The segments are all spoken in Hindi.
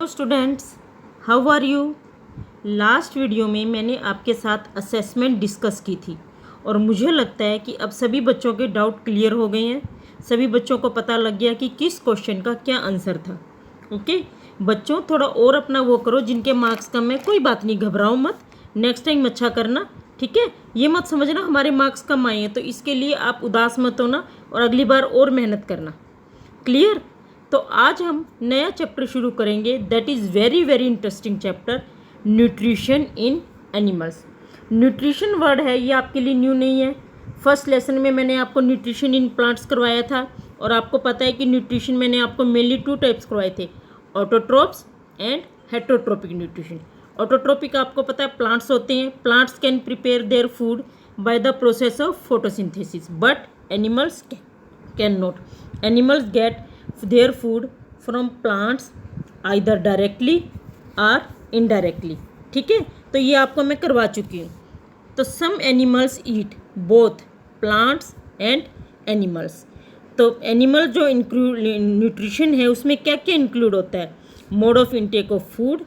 Students, how are you. Last video में मैंने आपके साथ असेसमेंट डिस्कस की थी और मुझे लगता है कि अब सभी बच्चों के डाउट क्लियर हो गए हैं। सभी बच्चों को पता लग गया कि किस क्वेश्चन का क्या आंसर था। ओके बच्चों, थोड़ा और अपना वो करो, जिनके मार्क्स कम है कोई बात नहीं, घबराओ मत, नेक्स्ट टाइम अच्छा करना, ठीक है। ये मत समझना हमारे मार्क्स कम आए हैं तो इसके लिए आप उदास मत होना और अगली बार और मेहनत करना। क्लियर। तो आज हम नया चैप्टर शुरू करेंगे, that is very very interesting chapter, nutrition in animals. Nutrition word है, ये आपके लिए न्यू नहीं है। फर्स्ट लेसन में मैंने आपको न्यूट्रिशन इन प्लांट्स करवाया था और आपको पता है कि न्यूट्रिशन मैंने आपको मेनली 2 टाइप्स करवाए थे, autotrophs and heterotrophic nutrition. Autotrophic आपको पता है प्लांट्स होते हैं, plants can prepare their food by the process of photosynthesis, but animals can not. Animals gate their food from plants either directly or indirectly, ठीक है। तो ये आपको मैं करवा चुकी हूँ। तो some animals eat both plants and animals। तो एनिमल जो इंक्लूड न्यूट्रिशन है उसमें क्या क्या इंक्लूड होता है, mode of intake of food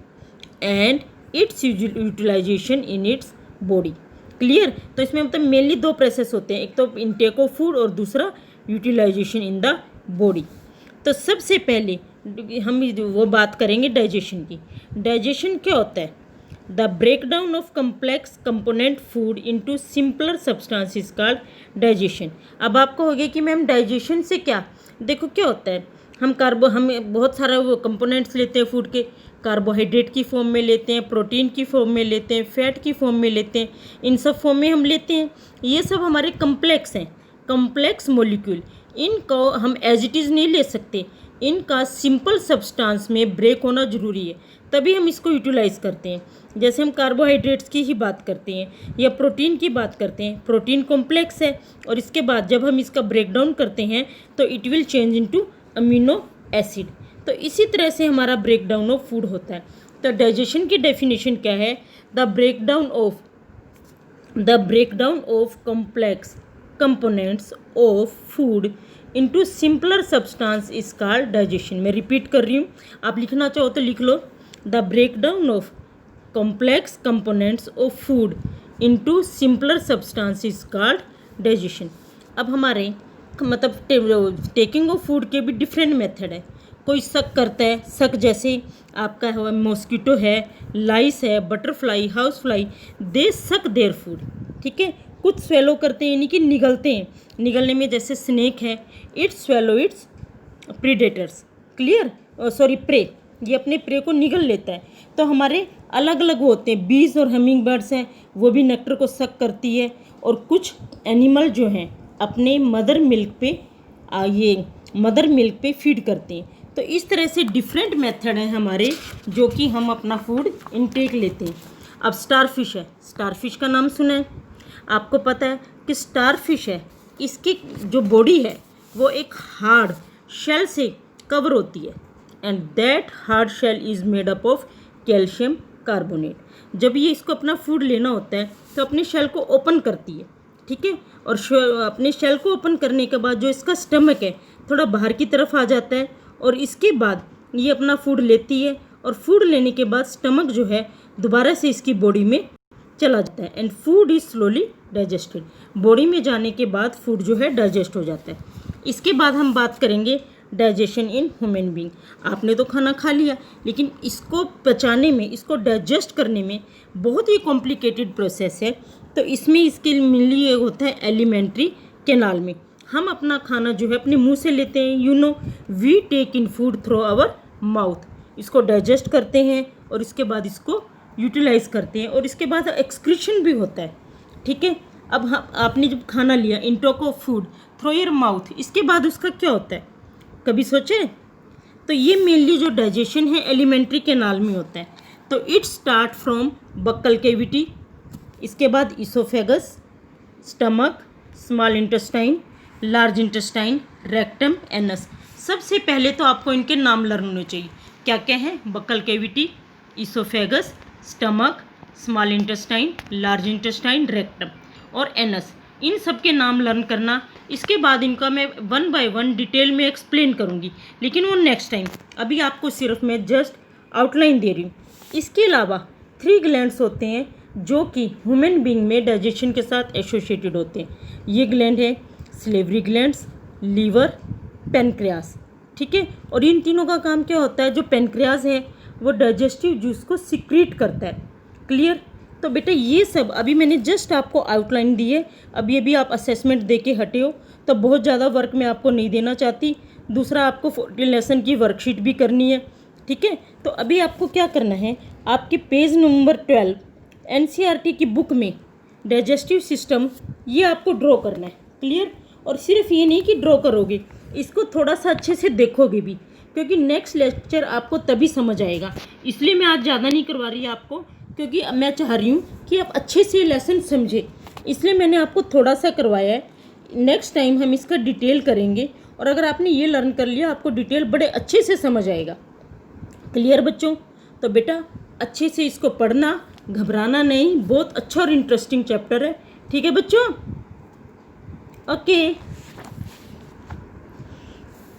and its utilization in its body. Clear. तो इसमें मतलब मेनली 2 प्रोसेस होते हैं, एक तो इनटेक ऑफ फूड और दूसरा यूटिलाइजेशन इन द बॉडी। तो सबसे पहले हम वो बात करेंगे डाइजेशन की। डाइजेशन क्या होता है, the breakdown of complex component food into simpler substances called digestion. अब आपको हो गया कि मैम डाइजेशन से क्या, देखो क्या होता है, हम बहुत सारा वो कंपोनेंट्स लेते हैं फूड के, कार्बोहाइड्रेट की फॉर्म में लेते हैं, प्रोटीन की फॉर्म में लेते हैं, फैट की फॉर्म में लेते हैं, इन सब फॉर्म में हम लेते हैं। ये सब हमारे कम्प्लेक्स हैं, कम्प्लेक्स मोलिक्यूल। इनको हम एज इट इज़ नहीं ले सकते, इनका सिंपल सब्सटेंस में ब्रेक होना ज़रूरी है, तभी हम इसको यूटिलाइज़ करते हैं। जैसे हम कार्बोहाइड्रेट्स की ही बात करते हैं या प्रोटीन की बात करते हैं, प्रोटीन कॉम्प्लेक्स है और इसके बाद जब हम इसका ब्रेक डाउन करते हैं तो it will change into amino acid. तो इसी तरह से हमारा ब्रेक डाउन ऑफ फूड होता है। तो डाइजेशन की डेफिनेशन क्या है, the breakdown of complex components of food into simpler substance is called digestion. मैं रिपीट कर रही हूँ, आप लिखना चाहो तो लिख लो, the breakdown of complex components of food into simpler substance is called digestion. अब हमारे मतलब टेकिंग ऑफ फूड के भी डिफरेंट मेथड है। कोई सक करता है, सक जैसे आपका है मॉस्किटो है, लाइस है, बटरफ्लाई, हाउस फ्लाई, दे सक देयर फूड, ठीक है। कुछ स्वेलो करते हैं यानी कि निगलते हैं, निगलने में जैसे स्नेक है, its swallow its predators, clear, sorry prey, ये अपने प्रे को निगल लेता है। तो हमारे अलग अलग होते हैं, बीज और हमिंग बर्ड्स हैं वो भी नेक्टर को सक करती है, और कुछ एनिमल जो हैं अपने मदर मिल्क पे फीड करते हैं। तो इस तरह से डिफरेंट मेथड हैं हमारे जो कि हम अपना फूड इनटेक लेते हैं। अब स्टारफिश है, स्टारफिश का नाम सुना है, आपको पता है कि स्टारफिश है, इसकी जो बॉडी है वो एक हार्ड शेल से कवर होती है, and that hard shell is made up of calcium carbonate. जब ये इसको अपना फूड लेना होता है तो अपने शेल को ओपन करती है, ठीक है, और अपने शेल को ओपन करने के बाद जो इसका स्टमक है थोड़ा बाहर की तरफ आ जाता है, और इसके बाद ये अपना फूड लेती है, और फूड लेने के बाद स्टमक जो है दोबारा से इसकी बॉडी में चला जाता है, and food is slowly digested. Body में जाने के बाद फूड जो है डाइजेस्ट हो जाता है। इसके बाद हम बात करेंगे डाइजेशन इन ह्यूमन बीइंग। आपने तो खाना खा लिया, लेकिन इसको पचाने में, इसको डाइजेस्ट करने में बहुत ही कॉम्प्लिकेटेड प्रोसेस है। तो इसमें इसके लिए होता है एलिमेंट्री कैनाल में। हम अपना खाना जो है अपने मुंह से लेते हैं, you know, we take in food through our mouth, इसको डाइजेस्ट करते हैं और इसके बाद इसको यूटिलाइज करते हैं, और इसके बाद एक्सक्रीशन भी होता है, ठीक है। अब आपने जब खाना लिया, intake of food through your mouth, इसके बाद उसका क्या होता है, कभी सोचे? तो ये मेनली जो डाइजेशन है एलिमेंट्री कैनाल में होता है। तो it start from buccal cavity, इसके बाद oesophagus, stomach, small intestine, large intestine, rectum, anus. सबसे पहले तो आपको इनके नाम लर्न होने चाहिए, क्या क्या है, buccal cavity, oesophagus, stomach, small intestine, large intestine, rectum और एनस। इन सब के नाम लर्न करना। इसके बाद इनका मैं 1 बाय 1 डिटेल में एक्सप्लेन करूँगी, लेकिन वो नेक्स्ट टाइम। अभी आपको सिर्फ मैं जस्ट आउटलाइन दे रही हूँ। इसके अलावा 3 ग्लैंड्स होते हैं जो कि ह्यूमन बीइंग में डाइजेशन के साथ एसोसिएटेड होते हैं। ये ग्लैंड है सलेवरी ग्लैंड्स, लीवर, पेनक्रियास, ठीक है। और इन तीनों का काम क्या होता है, जो पेनक्रियास है वो डाइजेस्टिव जूस को सिक्रीट करता है। क्लियर। तो बेटा ये सब अभी मैंने जस्ट आपको आउटलाइन दी है। अभी आप असेसमेंट दे के हटे हो, तो बहुत ज़्यादा वर्क मैं आपको नहीं देना चाहती। दूसरा, आपको 14 लेसन की वर्कशीट भी करनी है, ठीक है। तो अभी आपको क्या करना है, आपके पेज नंबर 12 NCERT की बुक में डाइजेस्टिव सिस्टम ये आपको ड्रॉ करना है। क्लियर। और सिर्फ ये नहीं कि ड्रॉ करोगे, इसको थोड़ा सा अच्छे से देखोगे भी, क्योंकि नेक्स्ट लेक्चर आपको तभी समझ आएगा। इसलिए मैं आज ज़्यादा नहीं करवा रही आपको, क्योंकि मैं चाह रही हूँ कि आप अच्छे से लेसन समझे, इसलिए मैंने आपको थोड़ा सा करवाया है। नेक्स्ट टाइम हम इसका डिटेल करेंगे, और अगर आपने ये लर्न कर लिया, आपको डिटेल बड़े अच्छे से समझ आएगा। क्लियर बच्चों। तो बेटा अच्छे से इसको पढ़ना, घबराना नहीं, बहुत अच्छा और इंटरेस्टिंग चैप्टर है, ठीक है बच्चों। ओके।